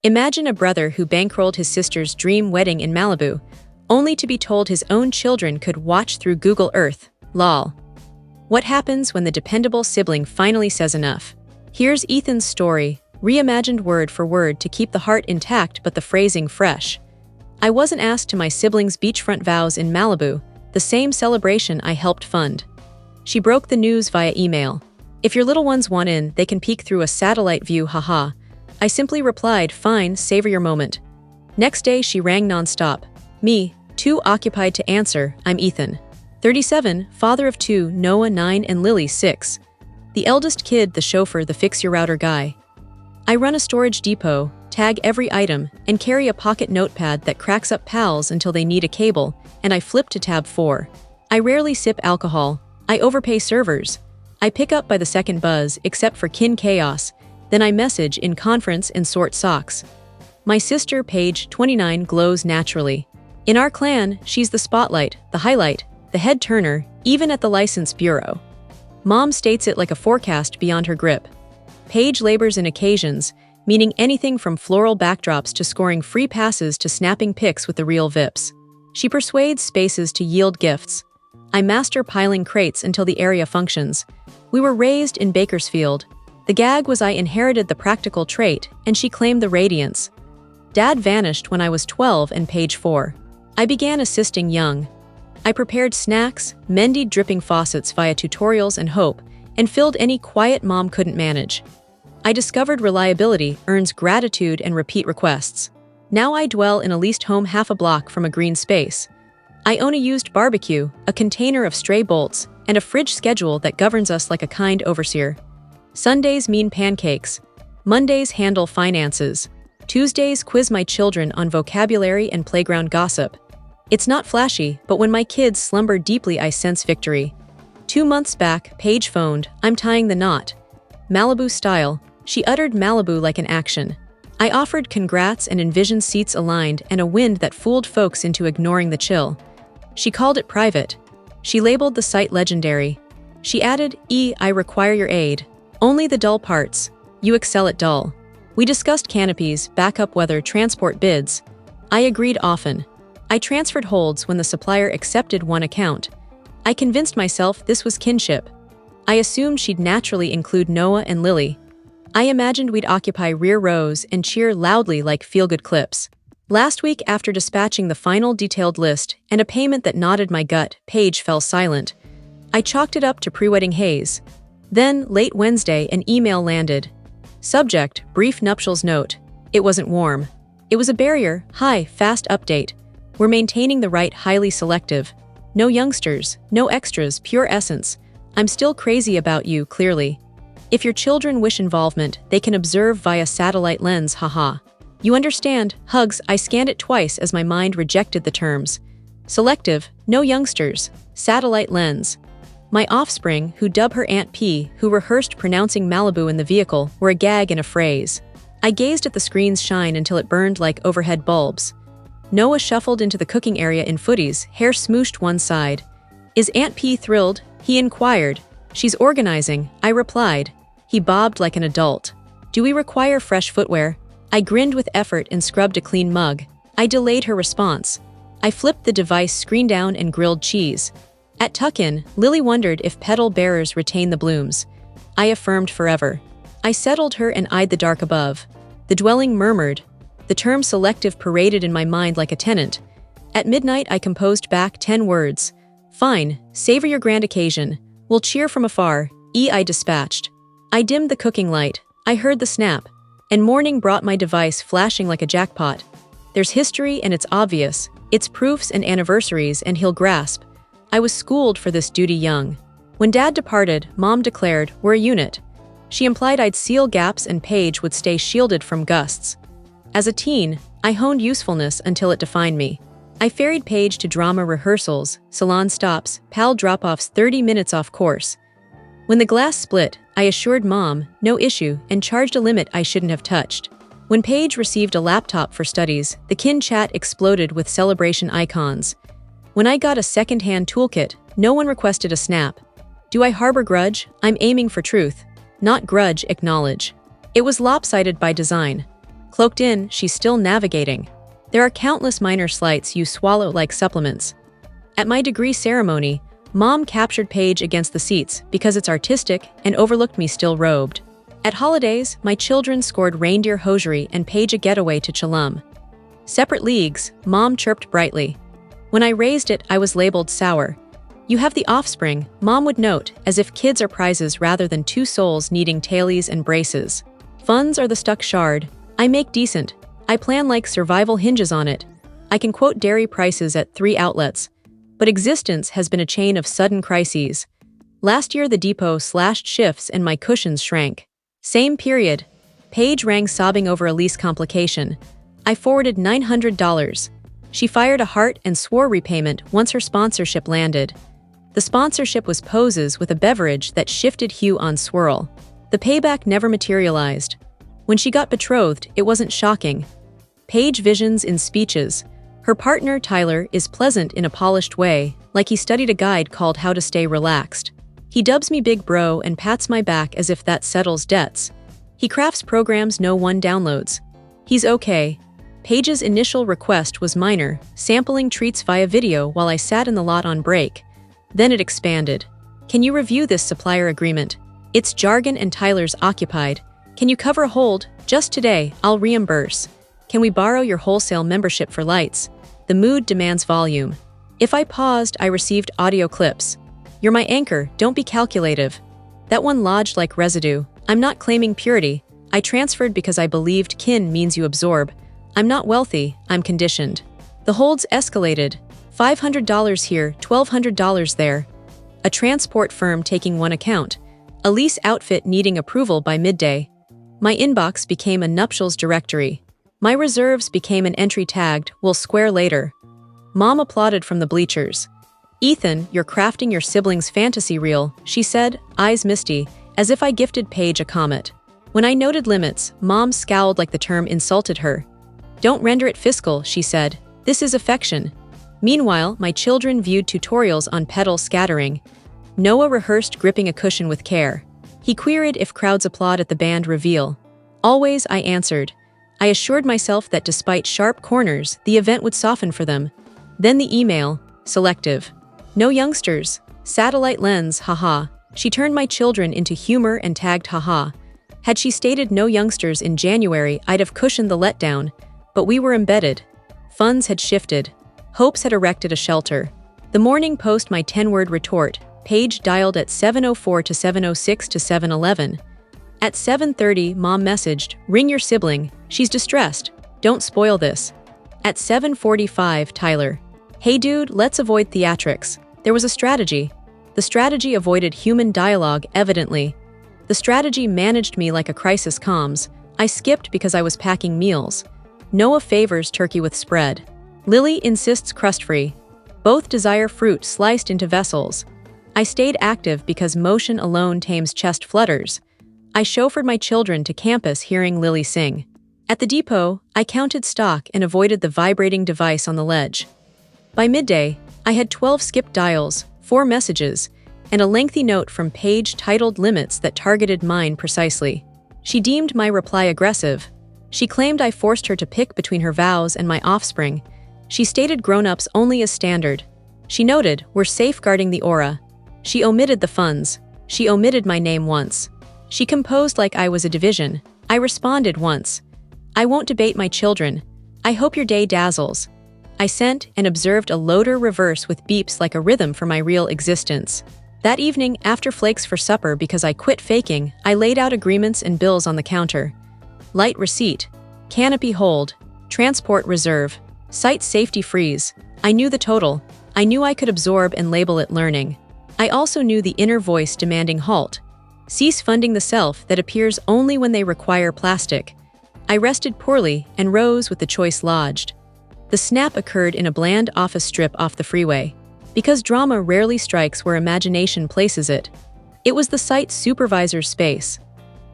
Imagine a brother who bankrolled his sister's dream wedding in Malibu, only to be told his own children could watch through Google Earth. Lol. What happens when the dependable sibling finally says enough? Here's Ethan's story, reimagined word for word to keep the heart intact but the phrasing fresh. I wasn't asked to my siblings' beachfront vows in Malibu, the same celebration I helped fund. She broke the news via email. If your little ones want in, they can peek through a satellite view, haha. I simply replied, fine, savor your moment. Next day, she rang nonstop. Me, too occupied to answer. I'm Ethan, 37, father of two, Noah 9 and Lily 6. The eldest kid, the chauffeur, the fix-your-router guy. I run a storage depot, tag every item, and carry a pocket notepad that cracks up pals until they need a cable, and I flip to tab 4. I rarely sip alcohol. I overpay servers. I pick up by the second buzz, except for kin chaos. Then I message in conference and sort socks. My sister, Paige, 29, glows naturally. In our clan, she's the spotlight, the highlight, the head turner, even at the license bureau. Mom states it like a forecast beyond her grip. Paige labors in occasions, meaning anything from floral backdrops to scoring free passes to snapping pics with the real VIPs. She persuades spaces to yield gifts. I master piling crates until the area functions. We were raised in Bakersfield. The gag was I inherited the practical trait, and she claimed the radiance. Dad vanished when I was 12 and Paige 4. I began assisting young. I prepared snacks, mended dripping faucets via tutorials and hope, and filled any quiet mom couldn't manage. I discovered reliability earns gratitude and repeat requests. Now I dwell in a leased home half a block from a green space. I own a used barbecue, a container of stray bolts, and a fridge schedule that governs us like a kind overseer. Sundays mean pancakes. Mondays handle finances. Tuesdays quiz my children on vocabulary and playground gossip. It's not flashy, but when my kids slumber deeply I sense victory. 2 months back, Paige phoned, I'm tying the knot. Malibu style. She uttered Malibu like an action. I offered congrats and envisioned seats aligned and a wind that fooled folks into ignoring the chill. She called it private. She labeled the site legendary. She added, I require your aid. Only the dull parts. You excel at dull. We discussed canopies, backup weather, transport bids. I agreed often. I transferred holds when the supplier accepted one account. I convinced myself this was kinship. I assumed she'd naturally include Noah and Lily. I imagined we'd occupy rear rows and cheer loudly like feel-good clips. Last week, after dispatching the final detailed list and a payment that nodded my gut, Paige fell silent. I chalked it up to pre-wedding haze. Then, late Wednesday, an email landed. Subject, brief nuptials note. It wasn't warm. It was a barrier, hi, fast update. We're maintaining the right, highly selective. No youngsters, no extras, pure essence. I'm still crazy about you, clearly. If your children wish involvement, they can observe via satellite lens, haha. You understand, hugs. I scanned it twice as my mind rejected the terms. Selective, no youngsters, satellite lens. My offspring, who dub her Aunt P, who rehearsed pronouncing Malibu in the vehicle, were a gag and a phrase. I gazed at the screen's shine until it burned like overhead bulbs. Noah shuffled into the cooking area in footies, hair smooshed one side. Is Aunt P thrilled? He inquired. She's organizing, I replied. He bobbed like an adult. Do we require fresh footwear? I grinned with effort and scrubbed a clean mug. I delayed her response. I flipped the device screen down and grilled cheese. At tuck-in, Lily wondered if petal bearers retain the blooms. I affirmed forever. I settled her and eyed the dark above. The dwelling murmured. The term selective paraded in my mind like a tenant. At midnight I composed back 10 words. Fine, savor your grand occasion. We'll cheer from afar, I dispatched. I dimmed the cooking light. I heard the snap. And morning brought my device flashing like a jackpot. There's history and it's obvious. It's proofs and anniversaries and he'll grasp. I was schooled for this duty young. When Dad departed, Mom declared, we're a unit. She implied I'd seal gaps and Paige would stay shielded from gusts. As a teen, I honed usefulness until it defined me. I ferried Paige to drama rehearsals, salon stops, pal drop-offs 30 minutes off course. When the glass split, I assured Mom, no issue, and charged a limit I shouldn't have touched. When Paige received a laptop for studies, the kin chat exploded with celebration icons. When I got a second-hand toolkit, no one requested a snap. Do I harbor grudge? I'm aiming for truth. Not grudge, acknowledge. It was lopsided by design. Cloaked in, she's still navigating. There are countless minor slights you swallow like supplements. At my degree ceremony, Mom captured Paige against the seats because it's artistic and overlooked me still robed. At holidays, my children scored reindeer hosiery and Paige a getaway to Chalum. Separate leagues, Mom chirped brightly. When I raised it, I was labeled sour. You have the offspring, Mom would note, as if kids are prizes rather than two souls needing tailies and braces. Funds are the stuck shard. I make decent. I plan like survival hinges on it. I can quote dairy prices at 3 outlets. But existence has been a chain of sudden crises. Last year the depot slashed shifts and my cushions shrank. Same period. Paige rang sobbing over a lease complication. I forwarded $900. She fired a heart and swore repayment once her sponsorship landed. The sponsorship was poses with a beverage that shifted hue on swirl. The payback never materialized. When she got betrothed, it wasn't shocking. Paige visions in speeches. Her partner, Tyler, is pleasant in a polished way, like he studied a guide called How to Stay Relaxed. He dubs me Big Bro and pats my back as if that settles debts. He crafts programs no one downloads. He's okay. Paige's initial request was minor, sampling treats via video while I sat in the lot on break. Then it expanded. Can you review this supplier agreement? It's jargon and Tyler's occupied. Can you cover a hold? Just today, I'll reimburse. Can we borrow your wholesale membership for lights? The mood demands volume. If I paused, I received audio clips. You're my anchor, don't be calculative. That one lodged like residue. I'm not claiming purity. I transferred because I believed kin means you absorb. I'm not wealthy, I'm conditioned. The holds escalated. $500 here, $1,200 there. A transport firm taking one account. A lease outfit needing approval by midday. My inbox became a nuptials directory. My reserves became an entry tagged, "We'll square later." Mom applauded from the bleachers. "Ethan, you're crafting your sibling's fantasy reel," she said, eyes misty, as if I gifted Paige a comet. When I noted limits, Mom scowled like the term insulted her. "Don't render it fiscal," she said. "This is affection." Meanwhile, my children viewed tutorials on pedal scattering. Noah rehearsed gripping a cushion with care. He queried if crowds applaud at the band reveal. Always, I answered. I assured myself that despite sharp corners, the event would soften for them. Then the email, selective. No youngsters. Satellite lens, haha. She turned my children into humor and tagged haha. Had she stated no youngsters in January, I'd have cushioned the letdown. But we were embedded. Funds had shifted. Hopes had erected a shelter. The morning post my 10-word retort. Paige dialed at 7:04 to 7:06 to 7:11. At 7:30, Mom messaged, "Ring your sibling. She's distressed. Don't spoil this." At 7:45, Tyler. "Hey dude, let's avoid theatrics." There was a strategy. The strategy avoided human dialogue, evidently. The strategy managed me like a crisis comms. I skipped because I was packing meals. Noah favors turkey with spread. Lily insists crust-free. Both desire fruit sliced into vessels. I stayed active because motion alone tames chest flutters. I chauffeured my children to campus hearing Lily sing. At the depot, I counted stock and avoided the vibrating device on the ledge. By midday, I had 12 skipped dials, 4 messages, and a lengthy note from Paige titled limits that targeted mine precisely. She deemed my reply aggressive. She claimed I forced her to pick between her vows and my offspring. She stated grown-ups only as standard. She noted, "We're safeguarding the aura." She omitted the funds. She omitted my name once. She composed like I was a division. I responded once. "I won't debate my children. I hope your day dazzles." I sent and observed a loader reverse with beeps like a rhythm for my real existence. That evening, after flakes for supper because I quit faking, I laid out agreements and bills on the counter. Light receipt. Canopy hold. Transport reserve. Site safety freeze. I knew the total. I knew I could absorb and label it learning. I also knew the inner voice demanding halt. Cease funding the self that appears only when they require plastic. I rested poorly and rose with the choice lodged. The snap occurred in a bland office strip off the freeway. Because drama rarely strikes where imagination places it. It was the site supervisor's space.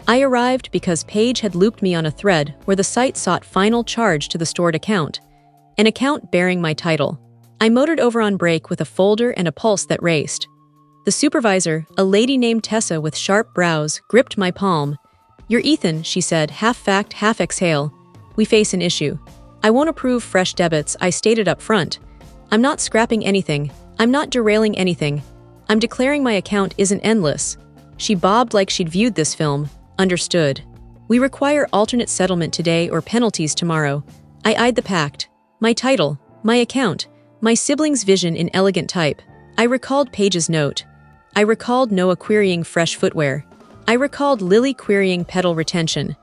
I arrived because Paige had looped me on a thread where the site sought final charge to the stored account. An account bearing my title. I motored over on break with a folder and a pulse that raced. The supervisor, a lady named Tessa with sharp brows, gripped my palm. "You're Ethan," she said, half fact, half exhale. We face an issue. I won't approve fresh debits, I stated up front. I'm not scrapping anything. I'm not derailing anything. I'm declaring my account isn't endless. She bobbed like she'd viewed this film. Understood. We require alternate settlement today or penalties tomorrow. I eyed the pact. My title, my account, my sibling's vision in elegant type. I recalled Paige's note. I recalled Noah querying fresh footwear. I recalled Lily querying pedal retention.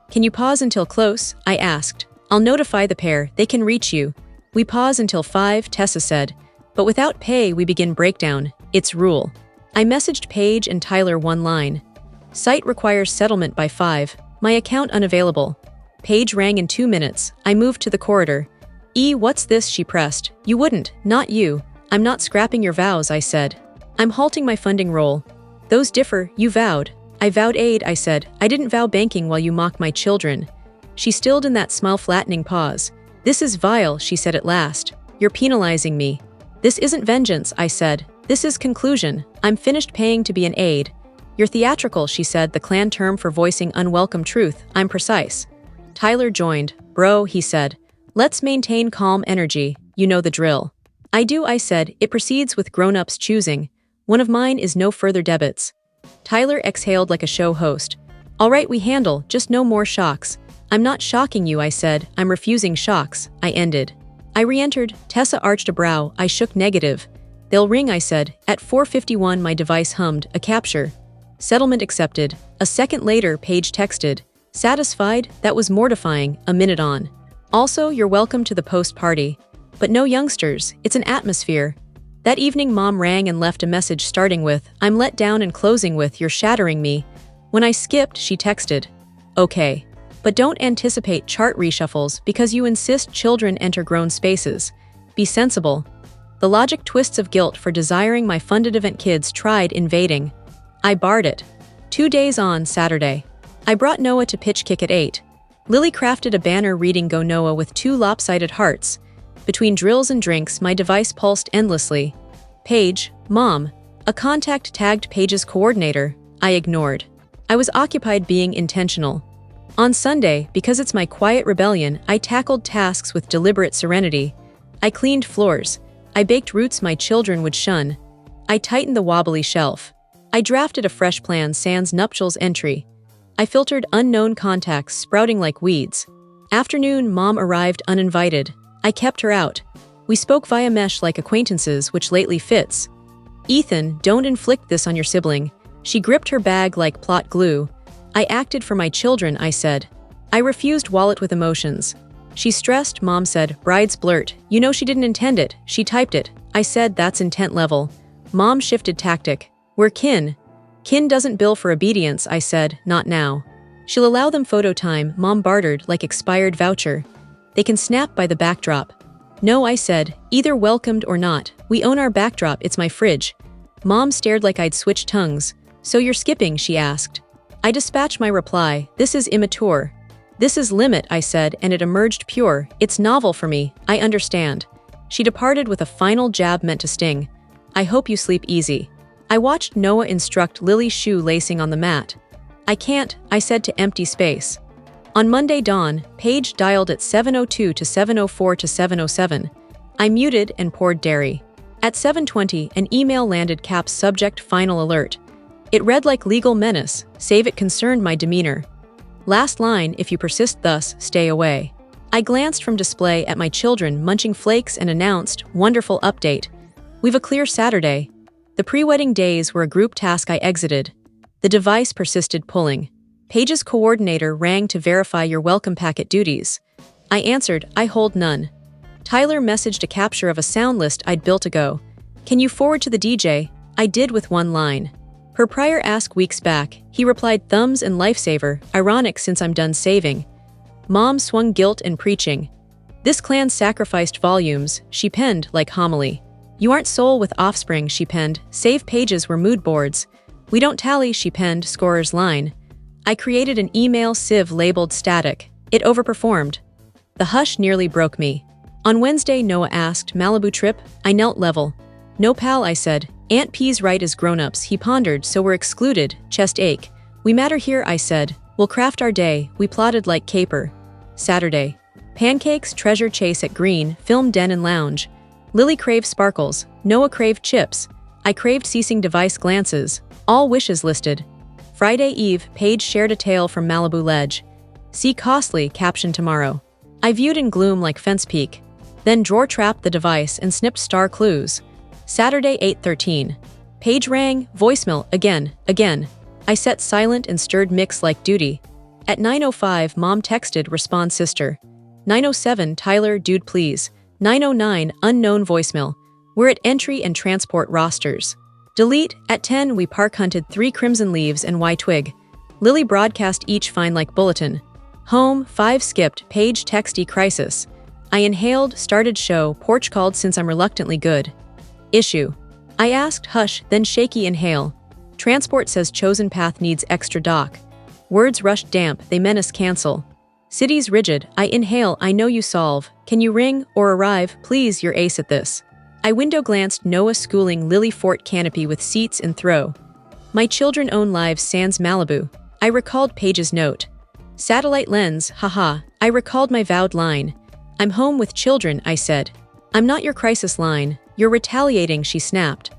Can you pause until close? I asked. I'll notify the pair, they can reach you. We pause until 5, Tessa said. But without pay, we begin breakdown. It's rule. I messaged Paige and Tyler one line. Site requires settlement by 5. My account unavailable. Paige rang in 2 minutes. I moved to the corridor. What's this? She pressed. You wouldn't, not you. I'm not scrapping your vows, I said. I'm halting my funding roll. Those differ, you vowed. I vowed aid, I said. I didn't vow banking while you mock my children. She stilled in that smile-flattening pause. This is vile, she said at last. You're penalizing me. This isn't vengeance, I said. This is conclusion. I'm finished paying to be an aid. You're theatrical, she said, the clan term for voicing unwelcome truth. I'm precise. Tyler joined. Bro, he said. Let's maintain calm energy. You know the drill. I do, I said. It proceeds with grown-ups choosing. One of mine is no further debits. Tyler exhaled like a show host. All right, we handle, just no more shocks. I'm not shocking you, I said. I'm refusing shocks. I ended. I re-entered. Tessa arched a brow. I shook negative. They'll ring, I said. At 4:51 my device hummed. A capture. Settlement accepted. A second later, Paige texted. Satisfied? That was mortifying. A minute on. Also, you're welcome to the post-party. But no youngsters. It's an atmosphere. That evening Mom rang and left a message starting with, I'm let down and closing with, you're shattering me. When I skipped, she texted. Okay. But don't anticipate chart reshuffles because you insist children enter grown spaces. Be sensible. The logic twists of guilt for desiring my funded event kids tried invading. I barred it. 2 days on, Saturday. I brought Noah to pitch kick at 8. Lily crafted a banner reading Go Noah with 2 lopsided hearts. Between drills and drinks, my device pulsed endlessly. Paige, Mom. A contact tagged Paige's coordinator. I ignored. I was occupied being intentional. On Sunday, because it's my quiet rebellion, I tackled tasks with deliberate serenity. I cleaned floors. I baked roots my children would shun. I tightened the wobbly shelf. I drafted a fresh plan sans nuptials entry. I filtered unknown contacts sprouting like weeds. Afternoon, Mom arrived uninvited. I kept her out. We spoke via mesh like acquaintances, which lately fits. Ethan, don't inflict this on your sibling. She gripped her bag like plot glue. I acted for my children, I said. I refused wallet with emotions. She stressed, Mom said, bride's blurt. You know she didn't intend it. She typed it. I said that's intent level. Mom shifted tactic. We're kin. Kin doesn't bill for obedience, I said, not now. She'll allow them photo time, Mom bartered like expired voucher. They can snap by the backdrop. No, I said, either welcomed or not. We own our backdrop, it's my fridge. Mom stared like I'd switched tongues. So you're skipping, she asked. I dispatched my reply. This is immature. This is limit, I said, and it emerged pure. It's novel for me. I understand. She departed with a final jab meant to sting. I hope you sleep easy. I watched Noah instruct Lily's shoe lacing on the mat. I can't, I said to empty space. On Monday dawn, Paige dialed at 7:02 to 7:04 to 7:07. I muted and poured dairy. At 7:20, an email landed caps subject final alert. It read like legal menace, save it concerned my demeanor. Last line, if you persist thus, stay away. I glanced from display at my children munching flakes and announced, wonderful update. We've a clear Saturday. The pre-wedding days were a group task I exited. The device persisted pulling. Paige's coordinator rang to verify your welcome packet duties. I answered, I hold none. Tyler messaged a capture of a sound list I'd built ago. Can you forward to the DJ? I did with one line. Per prior ask weeks back, he replied thumbs and lifesaver, ironic since I'm done saving. Mom swung guilt and preaching. This clan sacrificed volumes, she penned like homily. You aren't soul with offspring, she penned, save pages were mood boards. We don't tally, she penned, scorer's line. I created an email sieve labeled static. It overperformed. The hush nearly broke me. On Wednesday, Noah asked, Malibu trip? I knelt level. No pal, I said. Aunt P's right as grown-ups, he pondered, so we're excluded, chest ache. We matter here, I said. We'll craft our day, we plotted like caper. Saturday. Pancakes treasure chase at Green, film den and lounge. Lily craved sparkles, Noah craved chips. I craved ceasing device glances. All wishes listed. Friday Eve, Paige shared a tale from Malibu ledge. See costly, caption tomorrow. I viewed in gloom like fence peak. Then drawer trapped the device and snipped star clues. Saturday 8:13. Paige rang, voicemail, again. I set silent and stirred mix like duty. At 9:05, mom texted, respond sister. 9:07, Tyler, dude please. 9:09, unknown voicemail. We're at entry and transport rosters. Delete. At 10, we park hunted 3 crimson leaves and Y twig. Lily broadcast each fine like bulletin. Home, 5 skipped, Paige texty crisis. I inhaled, started show, porch called since I'm reluctantly good. Issue. I asked, hush, then shaky inhale. Transport says chosen path needs extra dock. Words rushed damp, they menace cancel. City's rigid, I inhale, I know you solve. Can you ring or arrive, please, you're ace at this. I window glanced Noah schooling Lily Fort canopy with seats in throw. My children own lives sans Malibu. I recalled Paige's note. Satellite lens, haha, I recalled my vowed line. I'm home with children, I said. I'm not your crisis line, you're retaliating, she snapped.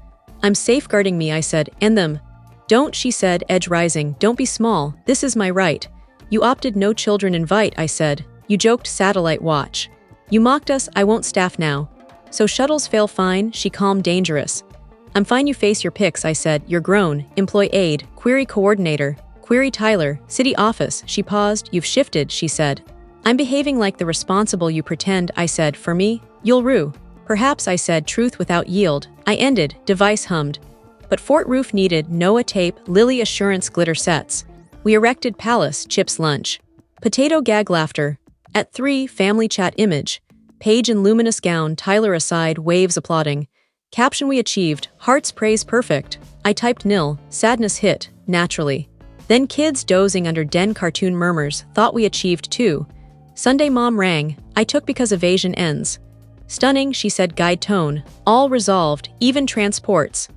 I'm safeguarding me, I said, and them. Don't, she said, edge rising, don't be small, this is my right. You opted no children invite, I said. You joked satellite watch. You mocked us, I won't staff now. So shuttles fail fine, she calmed dangerous. I'm fine you face your pics, I said, you're grown, employ aide, query coordinator, query Tyler, city office, she paused, you've shifted, she said. I'm behaving like the responsible you pretend, I said, for me, you'll rue. Perhaps, I said, truth without yield, I ended, device hummed. But fort roof needed, Noah tape, Lily assurance glitter sets. We erected palace, chips lunch. Potato gag laughter. At 3, family chat image. Paige in luminous gown, Tyler aside, waves applauding. Caption we achieved, hearts praise perfect. I typed nil, sadness hit, naturally. Then kids dozing under den cartoon murmurs, thought we achieved too. Sunday mom rang, I took because evasion ends. Stunning, she said guide tone, all resolved, even transports.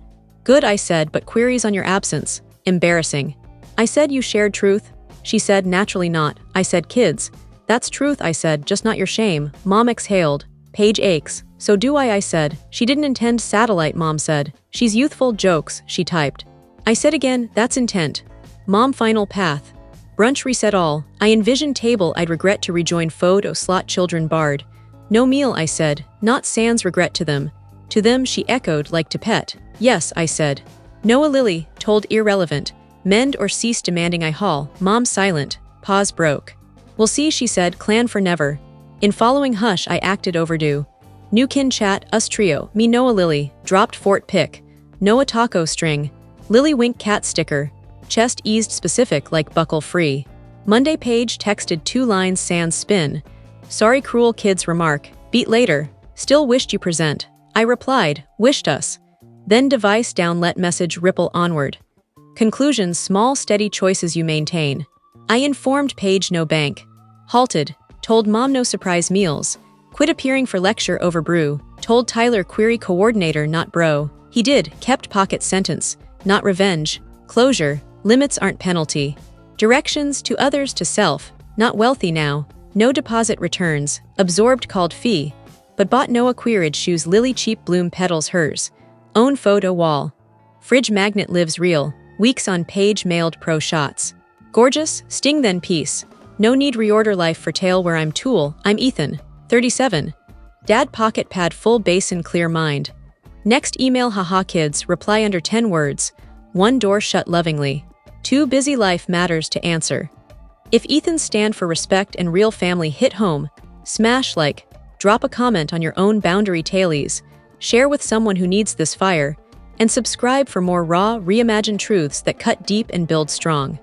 Good, I said, but queries on your absence. Embarrassing. I said you shared truth. She said naturally not. I said kids. That's truth, I said, just not your shame. Mom exhaled. Paige aches. So do I said. She didn't intend satellite, mom said. She's youthful, jokes, she typed. I said again, that's intent. Mom final path. Brunch reset all. I envisioned table I'd regret to rejoin photo slot children barred. No meal, I said, not sans regret to them. To them, she echoed like to pet. Yes, I said. Noah Lily, told irrelevant. Mend or cease demanding I haul. Mom silent. Pause broke. We'll see, she said, clan for never. In following hush, I acted overdue. New kin chat, us trio, me Noah Lily, dropped fort pick. Noah taco string. Lily wink cat sticker. Chest eased specific like buckle free. Monday Paige texted 2 lines sans spin. Sorry cruel kids remark. Beat later. Still wished you present. I replied, wished us. Then device down let message ripple onward. Conclusions small steady choices you maintain. I informed Paige no bank. Halted. Told mom no surprise meals. Quit appearing for lecture over brew. Told Tyler query coordinator not bro. He did. Kept pocket sentence. Not revenge. Closure. Limits aren't penalty. Directions to others to self. Not wealthy now. No deposit returns. Absorbed called fee. But bought Noah queerage shoes Lily cheap bloom petals hers. Own photo wall. Fridge magnet lives real. Weeks on Paige mailed pro shots. Gorgeous, sting then peace. No need reorder life for tale where I'm tool, I'm Ethan, 37. Dad pocket pad full basin clear mind. Next email haha kids, reply under 10 words. 1 door shut lovingly. 2 busy life matters to answer. If Ethan's stand for respect and real family hit home, smash like, drop a comment on your own boundary tailies, share with someone who needs this fire, and subscribe for more raw, reimagined truths that cut deep and build strong.